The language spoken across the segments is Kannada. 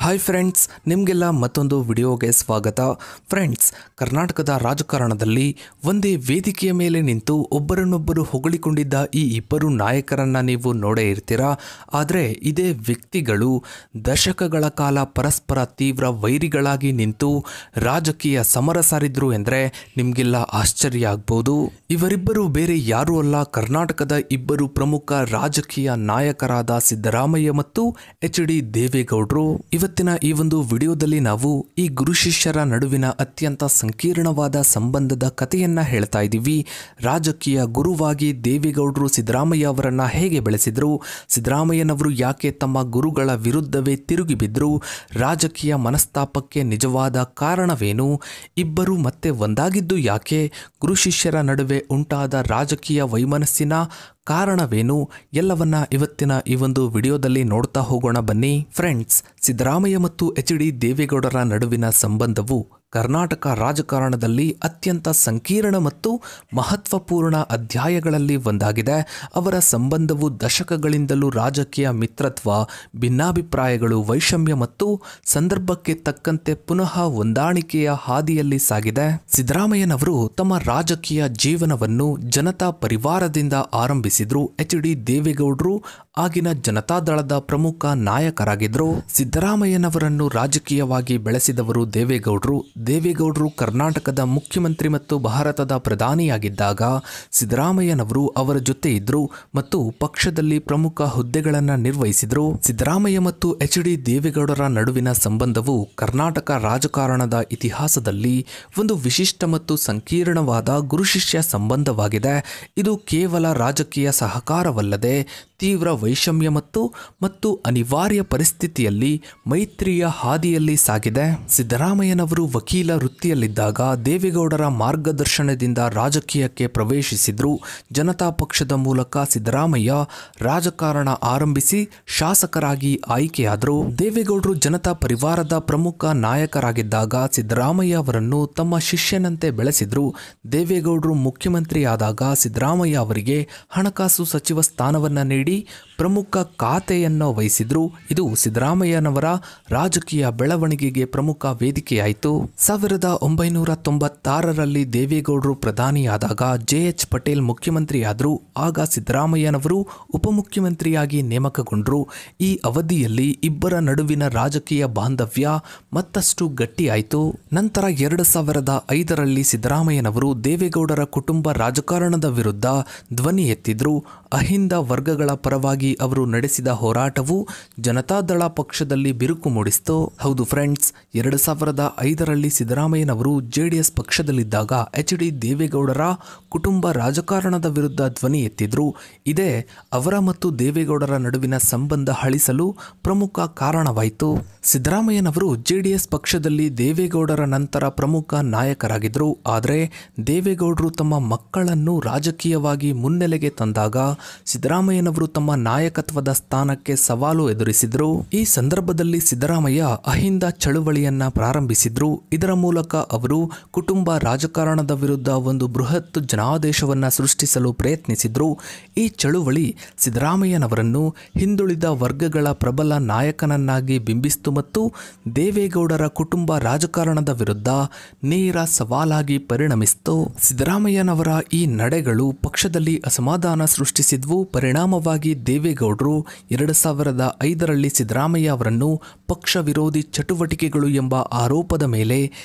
ಹಾಯ್ ಫ್ರೆಂಡ್ಸ್, ನಿಮಗೆಲ್ಲ ಮತ್ತೊಂದು ವಿಡಿಯೋಗೆ ಸ್ವಾಗತ. ಫ್ರೆಂಡ್ಸ್, ಕರ್ನಾಟಕದ ರಾಜಕಾರಣದಲ್ಲಿ ಒಂದೇ ವೇದಿಕೆಯ ಮೇಲೆ ನಿಂತು ಒಬ್ಬರನ್ನೊಬ್ಬರು ಹೊಗಳಿಕೊಂಡಿದ್ದ ಈ ಇಬ್ಬರು ನಾಯಕರನ್ನ ನೀವು ನೋಡೇ ಇರ್ತೀರಾ. ಆದರೆ ಇದೇ ವ್ಯಕ್ತಿಗಳು ದಶಕಗಳ ಕಾಲ ಪರಸ್ಪರ ತೀವ್ರ ವೈರಿಗಳಾಗಿ ನಿಂತು ರಾಜಕೀಯ ಸಮರ ಸಾರಿದ್ರು ಎಂದರೆ ನಿಮಗೆಲ್ಲ ಆಶ್ಚರ್ಯ ಆಗ್ಬೋದು. ಇವರಿಬ್ಬರು ಬೇರೆ ಯಾರೂ ಅಲ್ಲ, ಕರ್ನಾಟಕದ ಇಬ್ಬರು ಪ್ರಮುಖ ರಾಜಕೀಯ ನಾಯಕರಾದ ಸಿದ್ದರಾಮಯ್ಯ ಮತ್ತು ಎಚ್.ಡಿ. ದೇವೇಗೌಡರು. ಇವತ್ತಿನ ಈ ಒಂದು ವಿಡಿಯೋದಲ್ಲಿ ನಾವು ಈ ಗುರು ಶಿಷ್ಯರ ನಡುವಿನ ಅತ್ಯಂತ ಸಂಕೀರ್ಣವಾದ ಸಂಬಂಧದ ಕಥೆಯನ್ನ ಹೇಳ್ತಾ ಇದ್ದೀವಿ. ರಾಜಕೀಯ ಗುರುವಾಗಿ ದೇವೇಗೌಡರು ಸಿದ್ದರಾಮಯ್ಯ ಅವರನ್ನ ಹೇಗೆ ಬೆಳೆಸಿದ್ರು, ಸಿದ್ದರಾಮಯ್ಯನವರು ಯಾಕೆ ತಮ್ಮ ಗುರುಗಳ ವಿರುದ್ಧವೇ ತಿರುಗಿ ಬಿದ್ರು, ರಾಜಕೀಯ ಮನಸ್ತಾಪಕ್ಕೆ ನಿಜವಾದ ಕಾರಣವೇನು, ಇಬ್ಬರು ಮತ್ತೆ ಒಂದಾಗಿದ್ದು ಯಾಕೆ, ಗುರು ಶಿಷ್ಯರ ನಡುವೆ ಉಂಟಾದ ರಾಜಕೀಯ ವೈಮನಸ್ಸಿನ ಕಾರಣವೇನು, ಎಲ್ಲವನ್ನ ಇವತ್ತಿನ ಈ ಒಂದು ವಿಡಿಯೋದಲ್ಲಿ ನೋಡ್ತಾ ಹೋಗೋಣ ಬನ್ನಿ. ಫ್ರೆಂಡ್ಸ್, ಸಿದ್ದರಾಮಯ್ಯ ಮತ್ತು ಎಚ್.ಡಿ. ದೇವೇಗೌಡರ ನಡುವಿನ ಸಂಬಂಧವು ಕರ್ನಾಟಕ ರಾಜಕಾರಣದಲ್ಲಿ ಅತ್ಯಂತ ಸಂಕೀರ್ಣ ಮತ್ತು ಮಹತ್ವಪೂರ್ಣ ಅಧ್ಯಾಯಗಳಲ್ಲಿ ಒಂದಾಗಿದೆ. ಅವರ ಸಂಬಂಧವು ದಶಕಗಳಿಂದಲೂ ರಾಜಕೀಯ ಮಿತ್ರತ್ವ, ಭಿನ್ನಾಭಿಪ್ರಾಯಗಳು, ವೈಷಮ್ಯ ಮತ್ತು ಸಂದರ್ಭಕ್ಕೆ ತಕ್ಕಂತೆ ಪುನಃ ಹೊಂದಾಣಿಕೆಯ ಹಾದಿಯಲ್ಲಿ ಸಾಗಿದೆ. ಸಿದ್ದರಾಮಯ್ಯನವರು ತಮ್ಮ ರಾಜಕೀಯ ಜೀವನವನ್ನು ಜನತಾ ಪರಿವಾರದಿಂದ ಆರಂಭಿಸಿದ್ರು. ಎಚ್.ಡಿ. ದೇವೇಗೌಡರು ಆಗಿನ ಜನತಾದಳದ ಪ್ರಮುಖ ನಾಯಕರಾಗಿದ್ದರು. ಸಿದ್ದರಾಮಯ್ಯನವರನ್ನು ರಾಜಕೀಯವಾಗಿ ಬೆಳೆಸಿದವರು ದೇವೇಗೌಡರು ಕರ್ನಾಟಕದ ಮುಖ್ಯಮಂತ್ರಿ ಮತ್ತು ಭಾರತದ ಪ್ರಧಾನಿಯಾಗಿದ್ದಾಗ ಸಿದ್ದರಾಮಯ್ಯನವರು ಅವರ ಜೊತೆ ಇದ್ರು ಮತ್ತು ಪಕ್ಷದಲ್ಲಿ ಪ್ರಮುಖ ಹುದ್ದೆಗಳನ್ನು ನಿರ್ವಹಿಸಿದ್ರು. ಸಿದ್ದರಾಮಯ್ಯ ಮತ್ತು ಎಚ್.ಡಿ. ದೇವೇಗೌಡರ ನಡುವಿನ ಸಂಬಂಧವು ಕರ್ನಾಟಕ ರಾಜಕಾರಣದ ಇತಿಹಾಸದಲ್ಲಿ ಒಂದು ವಿಶಿಷ್ಟ ಮತ್ತು ಸಂಕೀರ್ಣವಾದ ಗುರುಶಿಷ್ಯ ಸಂಬಂಧವಾಗಿದೆ. ಇದು ಕೇವಲ ರಾಜಕೀಯ ಸಹಕಾರವಲ್ಲದೆ ತೀವ್ರ ವೈಷಮ್ಯ ಮತ್ತು ಅನಿವಾರ್ಯ ಪರಿಸ್ಥಿತಿಯಲ್ಲಿ ಮೈತ್ರಿಯ ಹಾದಿಯಲ್ಲಿ ಸಾಗಿದೆ. ಸಿದ್ದರಾಮಯ್ಯನವರು ವಕೀಲ ವೃತ್ತಿಯಲ್ಲಿದ್ದಾಗ ದೇವೇಗೌಡರ ಮಾರ್ಗದರ್ಶನದಿಂದ ರಾಜಕೀಯಕ್ಕೆ ಪ್ರವೇಶಿಸಿದ್ರು. ಜನತಾ ಪಕ್ಷದ ಮೂಲಕ ಸಿದ್ದರಾಮಯ್ಯ ರಾಜಕಾರಣ ಆರಂಭಿಸಿ ಶಾಸಕರಾಗಿ ಆಯ್ಕೆಯಾದರು. ದೇವೇಗೌಡರು ಜನತಾ ಪರಿವಾರದ ಪ್ರಮುಖ ನಾಯಕರಾಗಿದ್ದಾಗ ಸಿದ್ದರಾಮಯ್ಯ ಅವರನ್ನು ತಮ್ಮ ಶಿಷ್ಯನಂತೆ ಬೆಳೆಸಿದ್ರು. ದೇವೇಗೌಡರು ಮುಖ್ಯಮಂತ್ರಿಯಾದಾಗ ಸಿದ್ದರಾಮಯ್ಯ ಅವರಿಗೆ ಹಣಕಾಸು ಸಚಿವ ಸ್ಥಾನವನ್ನ ನೀಡಿ ಪ್ರಮುಖ ಖಾತೆಯನ್ನು ವಹಿಸಿದ್ರು. ಇದು ಸಿದ್ದರಾಮಯ್ಯನವರ ರಾಜಕೀಯ ಬೆಳವಣಿಗೆಗೆ ಪ್ರಮುಖ ವೇದಿಕೆಯಾಯಿತು. 1996ರಲ್ಲಿ ದೇವೇಗೌಡರು ಪ್ರಧಾನಿಯಾದಾಗ ಜೆ.ಎಚ್. ಪಟೇಲ್ ಮುಖ್ಯಮಂತ್ರಿಯಾದರು. ಆಗ ಸಿದ್ದರಾಮಯ್ಯನವರು ಉಪಮುಖ್ಯಮಂತ್ರಿಯಾಗಿ ನೇಮಕಗೊಂಡರು. ಈ ಅವಧಿಯಲ್ಲಿ ಇಬ್ಬರ ನಡುವಿನ ರಾಜಕೀಯ ಬಾಂಧವ್ಯ ಮತ್ತಷ್ಟು ಗಟ್ಟಿಯಾಯಿತು. ನಂತರ 2005ರಲ್ಲಿ ಸಿದ್ದರಾಮಯ್ಯನವರು ದೇವೇಗೌಡರ ಕುಟುಂಬ ರಾಜಕಾರಣದ ವಿರುದ್ಧ ಧ್ವನಿ ಎತ್ತಿದ್ರು. ಅಹಿಂದ ವರ್ಗಗಳ ಪರವಾಗಿ ಅವರು ನಡೆಸಿದ ಹೋರಾಟವು ಜನತಾದಳ ಪಕ್ಷದಲ್ಲಿ ಬಿರುಕು ಮೂಡಿಸಿತು. ಹೌದು ಫ್ರೆಂಡ್ಸ್, 2005ರಲ್ಲಿ ಸಿದ್ದರಾಮಯ್ಯನವರು ಜೆಡಿಎಸ್ ಪಕ್ಷದಲ್ಲಿದ್ದಾಗ ಎಚ್.ಡಿ. ದೇವೇಗೌಡರ ಕುಟುಂಬ ರಾಜಕಾರಣದ ವಿರುದ್ಧ ಧ್ವನಿ ಎತ್ತಿದ್ರು. ಇದೇ ಅವರ ಮತ್ತು ದೇವೇಗೌಡರ ನಡುವಿನ ಸಂಬಂಧ ಹಳಿಸಲು ಪ್ರಮುಖ ಕಾರಣವಾಯಿತು. ಸಿದ್ದರಾಮಯ್ಯನವರು ಜೆಡಿಎಸ್ ಪಕ್ಷದಲ್ಲಿ ದೇವೇಗೌಡರ ನಂತರ ಪ್ರಮುಖ ನಾಯಕರಾಗಿದ್ದರು. ಆದರೆ ದೇವೇಗೌಡರು ತಮ್ಮ ಮಕ್ಕಳನ್ನು ರಾಜಕೀಯವಾಗಿ ಮುನ್ನೆಲೆಗೆ ತಂದಾಗ ಸಿದ್ದರಾಮಯ್ಯನವರು ತಮ್ಮ ನಾಯಕತ್ವದ ಸ್ಥಾನಕ್ಕೆ ಸವಾಲು ಎದುರಿಸಿದ್ರು. ಈ ಸಂದರ್ಭದಲ್ಲಿ ಸಿದ್ದರಾಮಯ್ಯ ಅಹಿಂದ ಚಳುವಳಿಯನ್ನ ಪ್ರಾರಂಭಿಸಿದ್ರು. ಇದರ ಮೂಲಕ ಅವರು ಕುಟುಂಬ ರಾಜಕಾರಣದ ವಿರುದ್ಧ ಒಂದು ಬೃಹತ್ ಜನಾದೇಶವನ್ನ ಸೃಷ್ಟಿಸಲು ಪ್ರಯತ್ನಿಸಿದ್ರು. ಈ ಚಳುವಳಿ ಸಿದ್ದರಾಮಯ್ಯನವರನ್ನು ಹಿಂದುಳಿದ ವರ್ಗಗಳ ಪ್ರಬಲ ನಾಯಕನನ್ನಾಗಿ ಬಿಂಬಿಸಿತು ಮತ್ತು ದೇವೇಗೌಡರ ಕುಟುಂಬ ರಾಜಕಾರಣದ ವಿರುದ್ಧ ನೇರ ಸವಾಲಾಗಿ ಪರಿಣಮಿಸಿತು. ಸಿದ್ದರಾಮಯ್ಯನವರ ಈ ನಡೆಗಳು ಪಕ್ಷದಲ್ಲಿ ಅಸಮಾಧಾನ ಸೃಷ್ಟಿಸಿದ್ವು. ಪರಿಣಾಮವಾಗಿ ದೇವೇಗೌಡರು 2005ರಲ್ಲಿ ಸಿದ್ದರಾಮಯ್ಯ ಅವರನ್ನು ಪಕ್ಷ ವಿರೋಧಿ ಚಟುವಟಿಕೆಗಳು ಎಂಬ ಆರೋಪದ ಮೇಲೆ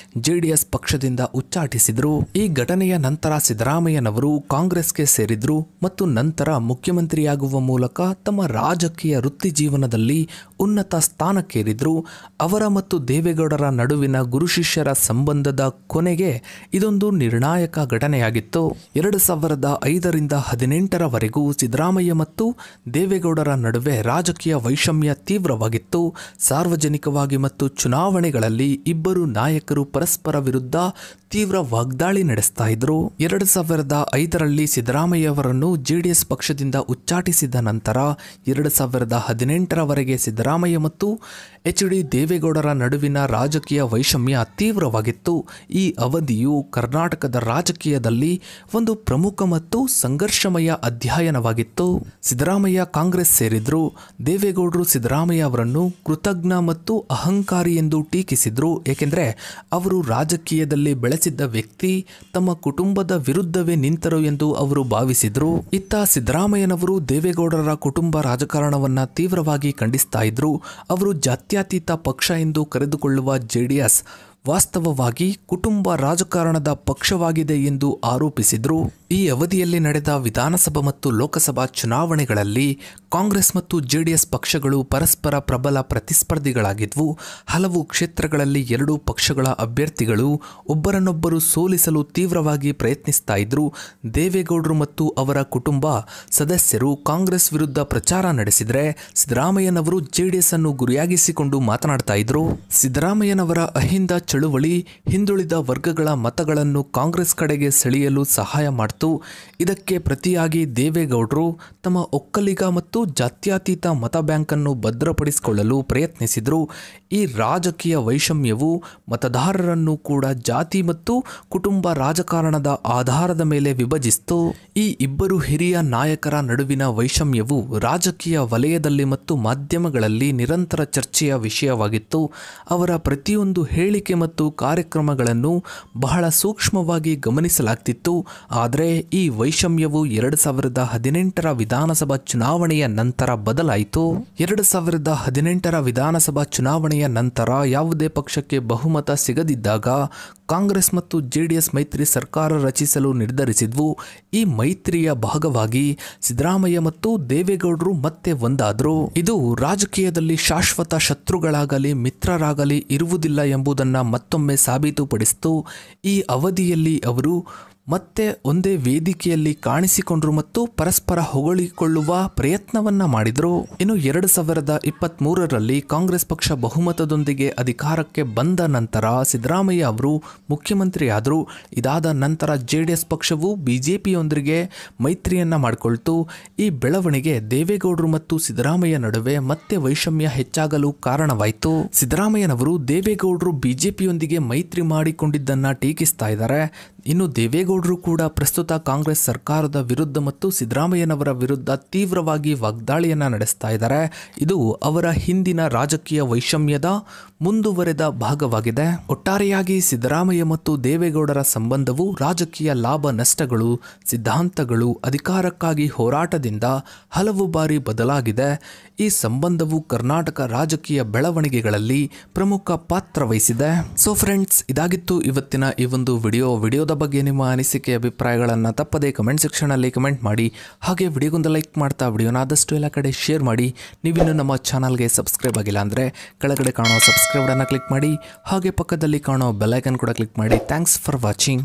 ಜೆಡಿಎಸ್ ಪಕ್ಷದಿಂದ ಉಚ್ಚಾಟಿಸಿದರು. ಈ ಘಟನೆಯ ನಂತರ ಸಿದ್ದರಾಮಯ್ಯನವರು ಕಾಂಗ್ರೆಸ್ಗೆ ಸೇರಿದ್ರು ಮತ್ತು ನಂತರ ಮುಖ್ಯಮಂತ್ರಿಯಾಗುವ ಮೂಲಕ ತಮ್ಮ ರಾಜಕೀಯ ವೃತ್ತಿ ಜೀವನದಲ್ಲಿ ಉನ್ನತ ಸ್ಥಾನಕ್ಕೇರಿದ್ರು. ಅವರ ಮತ್ತು ದೇವೇಗೌಡರ ನಡುವಿನ ಗುರು ಶಿಷ್ಯರ ಸಂಬಂಧದ ಕೊನೆಗೆ ಇದೊಂದು ನಿರ್ಣಾಯಕ ಘಟನೆಯಾಗಿತ್ತು. 2005ರಿಂದ 2018ರವರೆಗೂ ಸಿದ್ದರಾಮಯ್ಯ ಮತ್ತು ದೇವೇಗೌಡರ ನಡುವೆ ರಾಜಕೀಯ ವೈಷಮ್ಯ ತೀವ್ರವಾಗಿತ್ತು. ಸಾರ್ವಜನಿಕವಾಗಿ ಮತ್ತು ಚುನಾವಣೆಗಳಲ್ಲಿ ಇಬ್ಬರು ನಾಯಕರು ಪರಸ್ಪರ ವಿರುದ್ಧ ತೀವ್ರ ವಾಗ್ದಾಳಿ ನಡೆಸ್ತಾ ಇದ್ರು. 2005ರಲ್ಲಿ ಸಿದ್ದರಾಮಯ್ಯ ಅವರನ್ನು ಜೆಡಿಎಸ್ ಪಕ್ಷದಿಂದ ಉಚ್ಚಾಟಿಸಿದ ನಂತರ 2018ರವರೆಗೆ ಸಿದ್ದರಾಮಯ್ಯ ಮತ್ತು ಎಚ್.ಡಿ. ದೇವೇಗೌಡರ ನಡುವಿನ ರಾಜಕೀಯ ವೈಷಮ್ಯ ತೀವ್ರವಾಗಿತ್ತು. ಈ ಅವಧಿಯು ಕರ್ನಾಟಕದ ರಾಜಕೀಯದಲ್ಲಿ ಒಂದು ಪ್ರಮುಖ ಮತ್ತು ಸಂಘರ್ಷಮಯ ಅಧ್ಯಯನವಾಗಿತ್ತು. ಸಿದ್ದರಾಮಯ್ಯ ಕಾಂಗ್ರೆಸ್ ಸೇರಿದ್ರು. ದೇವೇಗೌಡರು ಸಿದ್ದರಾಮಯ್ಯ ಅವರನ್ನು ಕೃತಜ್ಞ ಮತ್ತು ಅಹಂಕಾರಿ ಎಂದು ಟೀಕಿಸಿದ್ರು. ಏಕೆಂದರೆ ಅವರು ರಾಜಕೀಯದಲ್ಲಿ ಬೆಳೆಸಿದ್ದ ವ್ಯಕ್ತಿ ತಮ್ಮ ಕುಟುಂಬದ ವಿರುದ್ಧವೇ ನಿಂತರು ಎಂದು ಅವರು ಭಾವಿಸಿದ್ರು. ಇತ್ತ ಸಿದ್ದರಾಮಯ್ಯನವರು ದೇವೇಗೌಡರ ಕುಟುಂಬ ರಾಜಕಾರಣವನ್ನ ತೀವ್ರವಾಗಿ ಖಂಡಿಸ್ತಾ ಇದ್ರು. ಅವರು ಜಾತ್ಯತೀತ ಪಕ್ಷ ಎಂದು ಕರೆದುಕೊಳ್ಳುವ ಜೆಡಿಎಸ್ ವಾಸ್ತವವಾಗಿ ಕುಟುಂಬ ರಾಜಕಾರಣದ ಪಕ್ಷವಾಗಿದೆ ಎಂದು ಆರೋಪಿಸಿದ್ರು. ಈ ಅವಧಿಯಲ್ಲಿ ನಡೆದ ವಿಧಾನಸಭಾ ಮತ್ತು ಲೋಕಸಭಾ ಚುನಾವಣೆಗಳಲ್ಲಿ ಕಾಂಗ್ರೆಸ್ ಮತ್ತು ಜೆಡಿಎಸ್ ಪಕ್ಷಗಳು ಪರಸ್ಪರ ಪ್ರಬಲ ಪ್ರತಿಸ್ಪರ್ಧಿಗಳಾಗಿದ್ವು. ಹಲವು ಕ್ಷೇತ್ರಗಳಲ್ಲಿ ಎರಡೂ ಪಕ್ಷಗಳ ಅಭ್ಯರ್ಥಿಗಳು ಒಬ್ಬರನ್ನೊಬ್ಬರು ಸೋಲಿಸಲು ತೀವ್ರವಾಗಿ ಪ್ರಯತ್ನಿಸ್ತಾ ಇದ್ರು. ದೇವೇಗೌಡರು ಮತ್ತು ಅವರ ಕುಟುಂಬ ಸದಸ್ಯರು ಕಾಂಗ್ರೆಸ್ ವಿರುದ್ಧ ಪ್ರಚಾರ ನಡೆಸಿದರೆ ಸಿದ್ದರಾಮಯ್ಯನವರು ಜೆಡಿಎಸ್ ಅನ್ನು ಗುರಿಯಾಗಿಸಿಕೊಂಡು ಮಾತನಾಡ್ತಾ ಇದ್ರು. ಸಿದ್ದರಾಮಯ್ಯನವರ ಅಹಿಂದ ಚಳುವಳಿ ಹಿಂದುಳಿದ ವರ್ಗಗಳ ಮತಗಳನ್ನು ಕಾಂಗ್ರೆಸ್ ಕಡೆಗೆ ಸೆಳೆಯಲು ಸಹಾಯ ಮಾಡಿತು. ಇದಕ್ಕೆ ಪ್ರತಿಯಾಗಿ ದೇವೇಗೌಡರು ತಮ್ಮ ಒಕ್ಕಲಿಗ ಮತ್ತು ಜಾತ್ಯತೀತ ಮತ ಬ್ಯಾಂಕ್ ಅನ್ನು ಭದ್ರಪಡಿಸಿಕೊಳ್ಳಲು ಪ್ರಯತ್ನಿಸಿದರು. ಈ ರಾಜಕೀಯ ವೈಷಮ್ಯವು ಮತದಾರರನ್ನು ಕೂಡ ಜಾತಿ ಮತ್ತು ಕುಟುಂಬ ರಾಜಕಾರಣದ ಆಧಾರದ ಮೇಲೆ ವಿಭಜಿಸಿತು. ಈ ಇಬ್ಬರು ಹಿರಿಯ ನಾಯಕರ ನಡುವಿನ ವೈಷಮ್ಯವು ರಾಜಕೀಯ ವಲಯದಲ್ಲಿ ಮತ್ತು ಮಾಧ್ಯಮಗಳಲ್ಲಿ ನಿರಂತರ ಚರ್ಚೆಯ ವಿಷಯವಾಗಿತ್ತು. ಅವರ ಪ್ರತಿಯೊಂದು ಹೇಳಿಕೆ ಮತ್ತು ಕಾರ್ಯಕ್ರಮಗಳನ್ನು ಬಹಳ ಸೂಕ್ಷ್ಮವಾಗಿ ಗಮನಿಸಲಾಗ್ತಿತ್ತು. ಆದರೆ ಈ ವೈಷಮ್ಯವು 2018ರ ವಿಧಾನಸಭಾ ಚುನಾವಣೆಯ ನಂತರ ಬದಲಾಯಿತು. 2018ರ ವಿಧಾನಸಭಾ ಚುನಾವಣೆಯ ನಂತರ ಯಾವುದೇ ಪಕ್ಷಕ್ಕೆ ಬಹುಮತ ಸಿಗದಿದ್ದಾಗ ಕಾಂಗ್ರೆಸ್ ಮತ್ತು ಜೆಡಿಎಸ್ ಮೈತ್ರಿ ಸರ್ಕಾರ ರಚಿಸಲು ನಿರ್ಧರಿಸಿದ್ವು. ಈ ಮೈತ್ರಿಯ ಭಾಗವಾಗಿ ಸಿದ್ದರಾಮಯ್ಯ ಮತ್ತು ದೇವೇಗೌಡರು ಮತ್ತೆ ಒಂದಾದ್ರು. ಇದು ರಾಜಕೀಯದಲ್ಲಿ ಶಾಶ್ವತ ಶತ್ರುಗಳಾಗಲಿ ಮಿತ್ರರಾಗಲಿ ಇರುವುದಿಲ್ಲ ಎಂಬುದನ್ನು ಮತ್ತೊಮ್ಮೆ ಸಾಬೀತುಪಡಿಸಿತು. ಈ ಅವಧಿಯಲ್ಲಿ ಅವರು ಮತ್ತೆ ಒಂದೇ ವೇದಿಕೆಯಲ್ಲಿ ಕಾಣಿಸಿಕೊಂಡರು ಮತ್ತು ಪರಸ್ಪರ ಹೊಗಳಿಕೊಳ್ಳುವ ಪ್ರಯತ್ನವನ್ನ ಮಾಡಿದರು. ಇನ್ನು 2023ರಲ್ಲಿ ಕಾಂಗ್ರೆಸ್ ಪಕ್ಷ ಬಹುಮತದೊಂದಿಗೆ ಅಧಿಕಾರಕ್ಕೆ ಬಂದ ನಂತರ ಸಿದ್ದರಾಮಯ್ಯ ಅವರು ಮುಖ್ಯಮಂತ್ರಿಯಾದರು. ಇದಾದ ನಂತರ ಜೆಡಿಎಸ್ ಪಕ್ಷವು ಬಿಜೆಪಿಯೊಂದಿಗೆ ಮೈತ್ರಿಯನ್ನ ಮಾಡಿಕೊಳ್ತು. ಈ ಬೆಳವಣಿಗೆ ದೇವೇಗೌಡರು ಮತ್ತು ಸಿದ್ದರಾಮಯ್ಯ ನಡುವೆ ಮತ್ತೆ ವೈಷಮ್ಯ ಹೆಚ್ಚಾಗಲು ಕಾರಣವಾಯಿತು. ಸಿದ್ದರಾಮಯ್ಯನವರು ದೇವೇಗೌಡರು ಬಿಜೆಪಿಯೊಂದಿಗೆ ಮೈತ್ರಿ ಮಾಡಿಕೊಂಡಿದ್ದನ್ನ ಟೀಕಿಸ್ತಾ ಇದ್ದಾರೆ. ಇನ್ನು ದೇವೇಗೌಡರು ಕೂಡ ಪ್ರಸ್ತುತ ಕಾಂಗ್ರೆಸ್ ಸರ್ಕಾರದ ವಿರುದ್ಧ ಮತ್ತು ಸಿದ್ದರಾಮಯ್ಯನವರ ವಿರುದ್ಧ ತೀವ್ರವಾಗಿ ವಾಗ್ದಾಳಿಯನ್ನ ನಡೆಸ್ತಾ ಇದ್ದಾರೆ. ಇದು ಅವರ ಹಿಂದಿನ ರಾಜಕೀಯ ವೈಷಮ್ಯದ ಮುಂದುವರೆದ ಭಾಗವಾಗಿದೆ. ಒಟ್ಟಾರೆಯಾಗಿ ಸಿದ್ದರಾಮಯ್ಯ ಮತ್ತು ದೇವೇಗೌಡರ ಸಂಬಂಧವು ರಾಜಕೀಯ ಲಾಭ ನಷ್ಟಗಳು, ಸಿದ್ಧಾಂತಗಳು, ಅಧಿಕಾರಕ್ಕಾಗಿ ಹೋರಾಟದಿಂದ ಹಲವು ಬಾರಿ ಬದಲಾಗಿದೆ. ಈ ಸಂಬಂಧವು ಕರ್ನಾಟಕ ರಾಜಕೀಯ ಬೆಳವಣಿಗೆಗಳಲ್ಲಿ ಪ್ರಮುಖ ಪಾತ್ರ ವಹಿಸಿದೆ. ಸೊ ಫ್ರೆಂಡ್ಸ್, ಇದಾಗಿತ್ತು ಇವತ್ತಿನ ಈ ಒಂದು ವಿಡಿಯೋದ ಬಗ್ಗೆ ನಿಮ್ಮ ಅನಿಸಿಕೆ ಅಭಿಪ್ರಾಯಗಳನ್ನು ತಪ್ಪದೇ ಕಮೆಂಟ್ ಸೆಕ್ಷನಲ್ಲಿ ಕಮೆಂಟ್ ಮಾಡಿ. ಹಾಗೆ ವಿಡಿಯೋಗೊಂದು ಲೈಕ್ ಮಾಡ್ತಾ ವಿಡಿಯೋನ ಆದಷ್ಟು ಎಲ್ಲ ಕಡೆ ಶೇರ್ ಮಾಡಿ. ನೀವಿನ್ನು ನಮ್ಮ ಚಾನಲ್ಗೆ ಸಬ್ಸ್ಕ್ರೈಬ್ ಆಗಿಲ್ಲ ಅಂದರೆ ಕೆಳಗಡೆ ಕಾಣೋ ಸಬ್ಸ್ಕ್ರೈಬ್ ಅನ್ನು ಕ್ಲಿಕ್ ಮಾಡಿ. ಹಾಗೆ ಪಕ್ಕದಲ್ಲಿ ಕಾಣೋ ಬೆಲ್ ಐಕನ್ ಕೂಡ ಕ್ಲಿಕ್ ಮಾಡಿ. Thanks for watching.